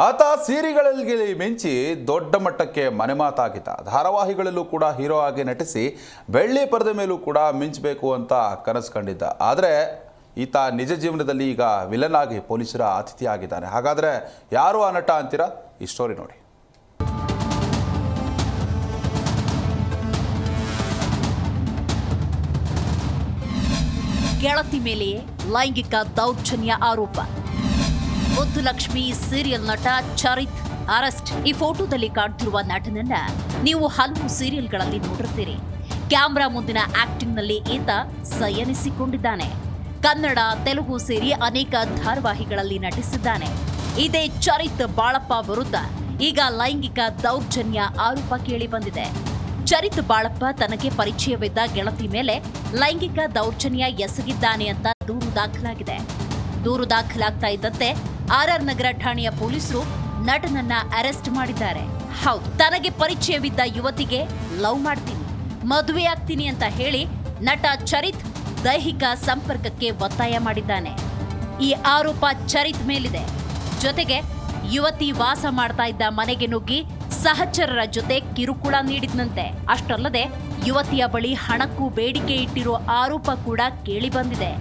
ಆತ ಸೀರೆಗಳಲ್ಲಿ ಮಿಂಚಿ ದೊಡ್ಡ ಮಟ್ಟಕ್ಕೆ ಮನೆಮಾತಾಗಿದ್ದ. ಧಾರಾವಾಹಿಗಳಲ್ಲೂ ಕೂಡ ಹೀರೋ ಆಗಿ ನಟಿಸಿ ಬೆಳ್ಳಿ ಪರದೆ ಮೇಲೂ ಕೂಡ ಮಿಂಚಬೇಕು ಅಂತ ಕನಸು ಕಂಡಿದ್ದ. ಆದರೆ ಈತ ನಿಜ ಜೀವನದಲ್ಲಿ ಈಗ ವಿಲನ್ ಆಗಿ ಪೊಲೀಸರ ಅತಿಥಿ ಆಗಿದ್ದಾನೆ. ಹಾಗಾದರೆ ಯಾರು ಆ ನಟ ಅಂತೀರಾ? ಈ ಸ್ಟೋರಿ ನೋಡಿ. ಗೆಳತಿ ಮೇಲೆಯೇ ಲೈಂಗಿಕ ದೌರ್ಜನ್ಯ ಆರೋಪ. ಮುದ್ದುಲಕ್ಷ್ಮಿ ಸೀರಿಯಲ್ ನಟ ಚರಿತ್ ಅರೆಸ್ಟ್. ಈ ಫೋಟೋದಲ್ಲಿ ಕಾಣ್ತಿರುವ ನಟನನ್ನ ನೀವು ಹಲವು ಸೀರಿಯಲ್ಗಳಲ್ಲಿ ನೋಡಿರ್ತೀರಿ. ಕ್ಯಾಮ್ರಾ ಮುಂದಿನ ಆಕ್ಟಿಂಗ್ನಲ್ಲಿ ಈತ ಸಂಯನಿಸಿಕೊಂಡಿದ್ದಾನೆ. ಕನ್ನಡ, ತೆಲುಗು ಸೇರಿ ಅನೇಕ ಧಾರಾವಾಹಿಗಳಲ್ಲಿ ನಟಿಸಿದ್ದಾನೆ. ಇದೇ ಚರಿತ್ ಬಾಳಪ್ಪ ವಿರುದ್ಧ ಈಗ ಲೈಂಗಿಕ ದೌರ್ಜನ್ಯ ಆರೋಪ ಕೇಳಿ ಬಂದಿದೆ. ಚರಿತ್ ಬಾಳಪ್ಪ ತನಗೆ ಪರಿಚಯವಿದ್ದ ಗೆಳತಿ ಮೇಲೆ ಲೈಂಗಿಕ ದೌರ್ಜನ್ಯ ಎಸಗಿದ್ದಾನೆ ಅಂತ ದೂರು ದಾಖಲಾಗಿದೆ. ದೂರು ದಾಖಲಾಗ್ತಾ ಇದ್ದಂತೆ ಆರ್ಆರ್ ನಗರ ಠಾಣೆಯ ಪೊಲೀಸರು ನಟನನ್ನ ಅರೆಸ್ಟ್ ಮಾಡಿದ್ದಾರೆ. ಹೌದು, ತನಗೆ ಪರಿಚಯವಿದ್ದ ಯುವತಿಗೆ ಲವ್ ಮಾಡ್ತೀನಿ, ಮದುವೆ ಆಗ್ತೀನಿ ಅಂತ ಹೇಳಿ ನಟ ಚರಿತ್ ದೈಹಿಕ ಸಂಪರ್ಕಕ್ಕೆ ಒತ್ತಾಯ ಮಾಡಿದ್ದಾನೆ. ಈ ಆರೋಪ ಚರಿತ್ ಮೇಲಿದೆ. ಜೊತೆಗೆ ಯುವತಿ ವಾಸ ಮಾಡ್ತಾ ಇದ್ದ ಮನೆಗೆ ನುಗ್ಗಿ ಸಹಚರರ ಜೊತೆ ಕಿರುಕುಳ ನೀಡಿದ್ನಂತೆ. ಅಷ್ಟಲ್ಲದೆ ಯುವತಿಯ ಬಳಿ ಹಣಕ್ಕೂ ಬೇಡಿಕೆ ಇಟ್ಟಿರೋ ಆರೋಪ ಕೂಡ ಕೇಳಿಬಂದಿದೆ.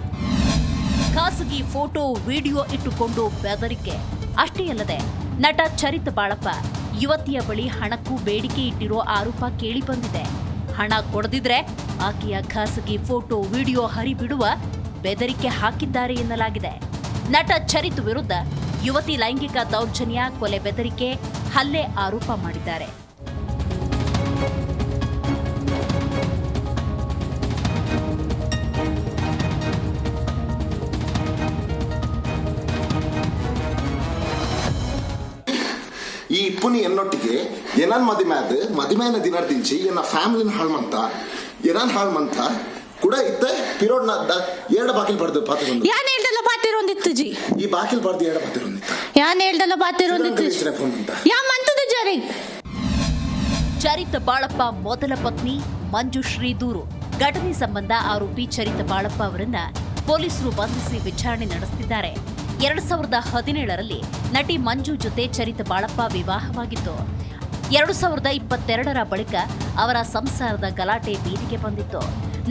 ಖಾಸಗಿ ಫೋಟೋ, ವಿಡಿಯೋ ಇಟ್ಟುಕೊಂಡು ಬೆದರಿಕೆ. ಅಷ್ಟೇ ಅಲ್ಲದೆ ನಟ ಚರಿತ್ ಬಾಳಪ್ಪ ಯುವತಿಯ ಬಳಿ ಹಣಕ್ಕೂ ಬೇಡಿಕೆ ಇಟ್ಟಿರೋ ಆರೋಪ ಕೇಳಿಬಂದಿದೆ. ಹಣ ಕೊಡದಿದ್ರೆ ಆಕೆಯ ಖಾಸಗಿ ಫೋಟೋ, ವಿಡಿಯೋ ಹರಿಬಿಡುವ ಬೆದರಿಕೆ ಹಾಕಿದ್ದಾರೆ ಎನ್ನಲಾಗಿದೆ. ನಟ ಚರಿತ್ ವಿರುದ್ಧ ಯುವತಿ ಲೈಂಗಿಕ ದೌರ್ಜನ್ಯ, ಕೊಲೆ, ಬೆದರಿಕೆ, ಹಲ್ಲೆ ಆರೋಪ ಮಾಡಿದ್ದಾರೆ. ಈ ಇಪ್ಪುನಿ ಎನ್ನೊಟ್ಟಿಗೆ ಏನಾನ್ ಮದಿಮೆನ ದಿನ ದಿಂಚಿ ಏನ ಫ್ಯಾಮಿಲಿನ ಹಾಳ್ಮಂತ ಏನಾನ್ ಹಾಳ್ಮಂತ ಕೂಡ ಇತ್ತ ಪಿರೋಡ್ ಎರಡು ಬಾಕಿಲ್ ಬಡ್ದು ಪಾತಿರೊಂದು ಯಾನ್ ಹೇಳ್ದಲ್ಲ ಪಾತಿರೊಂದಿತ್ತು ಜಿ ಈ ಬಾಕಿಲ್ ಬಡ್ದು ಎರಡು ಪಾತಿರೊಂದಿತ್ತ ಯಾನ್ ಹೇಳ್ದಲ್ಲ ಪಾತಿರೊಂದಿತ್ತು ಯಾ ಮಂತದ ಜರಿ. ಚರಿತ್ ಬಾಳಪ್ಪ ಮೊದಲ ಪತ್ನಿ ಮಂಜುಶ್ರೀ ದೂರು. ಘಟನೆ ಸಂಬಂಧ ಆರೋಪಿ ಚರಿತ್ ಬಾಳಪ್ಪ ಅವರನ್ನ ಪೊಲೀಸರು ಬಂಧಿಸಿ ವಿಚಾರಣೆ ನಡೆಸುತ್ತಿದ್ದಾರೆ. 2017ರಲ್ಲಿ ನಟಿ ಮಂಜು ಜೊತೆ ಚರಿತ್ ಬಾಳಪ್ಪ ವಿವಾಹವಾಗಿತ್ತು. 2022ರ ಬಳಿಕ ಅವರ ಸಂಸಾರದ ಗಲಾಟೆ ಬೀದಿಗೆ ಬಂದಿತ್ತು.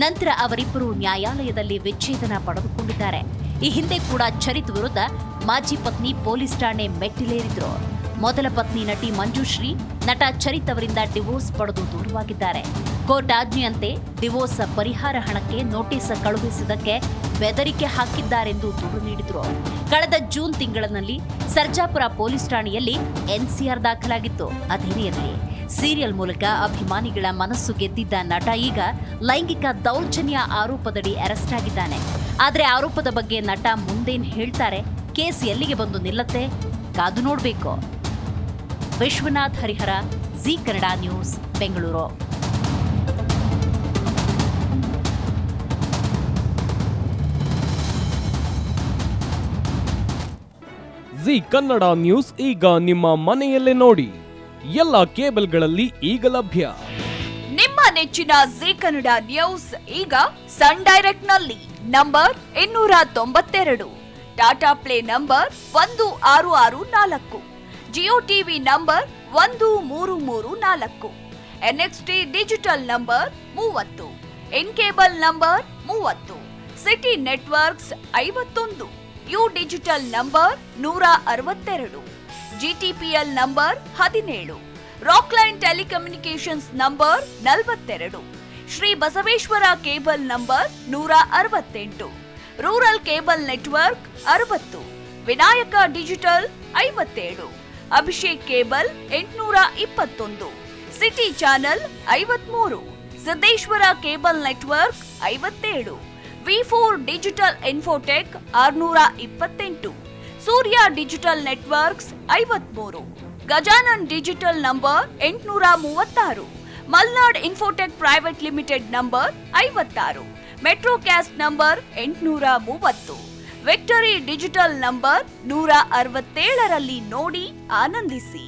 ನಂತರ ಅವರಿಬ್ಬರು ನ್ಯಾಯಾಲಯದಲ್ಲಿ ವಿಚ್ಛೇದನ ಪಡೆದುಕೊಂಡಿದ್ದಾರೆ. ಈ ಹಿಂದೆ ಕೂಡ ಚರಿತ್ ವಿರುದ್ಧ ಮಾಜಿ ಪತ್ನಿ ಪೊಲೀಸ್ ಠಾಣೆ ಮೆಟ್ಟಿಲೇರಿದ್ರು. ಮೊದಲ ಪತ್ನಿ ನಟಿ ಮಂಜುಶ್ರೀ ನಟ ಚರಿತ್ ಅವರಿಂದ ಡಿವೋರ್ಸ್ ಪಡೆದು ದೂರವಾಗಿದ್ದಾರೆ. ಕೋರ್ಟ್ ಆಜ್ಞೆಯಂತೆ ಡಿವೋರ್ಸ್ ಪರಿಹಾರ ಹಣಕ್ಕೆ ನೋಟಿಸ್ ಕಳುಹಿಸಿದ್ದಕ್ಕೆ ಬೆದರಿಕೆ ಹಾಕಿದ್ದಾರೆಂದು ದೂರು ನೀಡಿದ್ರು. ಕಳೆದ ಜೂನ್ ತಿಂಗಳಿನಲ್ಲಿ ಸರ್ಜಾಪುರ ಪೊಲೀಸ್ ಠಾಣೆಯಲ್ಲಿ ಎನ್ಸಿಆರ್ ದಾಖಲಾಗಿತ್ತು. ಅದೇನೇ ಇರಲಿ, ಸೀರಿಯಲ್ ಮೂಲಕ ಅಭಿಮಾನಿಗಳ ಮನಸ್ಸು ಗೆದ್ದಿದ್ದ ನಟ ಈಗ ಲೈಂಗಿಕ ದೌರ್ಜನ್ಯ ಆರೋಪದಡಿ ಅರೆಸ್ಟ್ ಆಗಿದ್ದಾನೆ. ಆದರೆ ಆರೋಪದ ಬಗ್ಗೆ ನಟ ಮುಂದೇನ್ ಹೇಳ್ತಾರೆ, ಕೇಸ್ ಎಲ್ಲಿಗೆ ಬಂದು ನಿಲ್ಲತ್ತೆ, ಕಾದು ನೋಡಬೇಕು. Vishwanath Harihara, Zee Kannada news, Bengaluru. Zee Kannada news ಈಗ ನಿಮ್ಮ ಮನೆಯಲ್ಲೇ ನೋಡಿ. ಎಲ್ಲ ಕೇಬಲ್ಗಳಲ್ಲಿ ಈಗ ಲಭ್ಯ. ನಿಮ್ಮ ನೆಚ್ಚಿನ ಜಿ ಕನ್ನಡ ನ್ಯೂಸ್ ಈಗ ಸನ್ ಡೈರೆಕ್ಟ್ ನಲ್ಲಿ number 292, Tata Play number 1664, Jio TV number 1334, NXT Digital number 30, In Cable number 30, City Networks 51, U Digital number 162, GTPL number 17, Rockline Telecommunications number 42, Shri Basaveshwara Cable number 168, Rural Cable Network 60, Vinayaka Digital 57, Abhishek Cable 821, City Channel 53, Siddeshwara Cable Network 57, ವಿ4 Digital Infotech 628, Surya Digital Networks 53, Gajanan digital number 836, Malnad Infotech Private Limited number 56, Metrocast number 830, Victory Digital number 167ರಲ್ಲಿ ನೋಡಿ ಆನಂದಿಸಿ.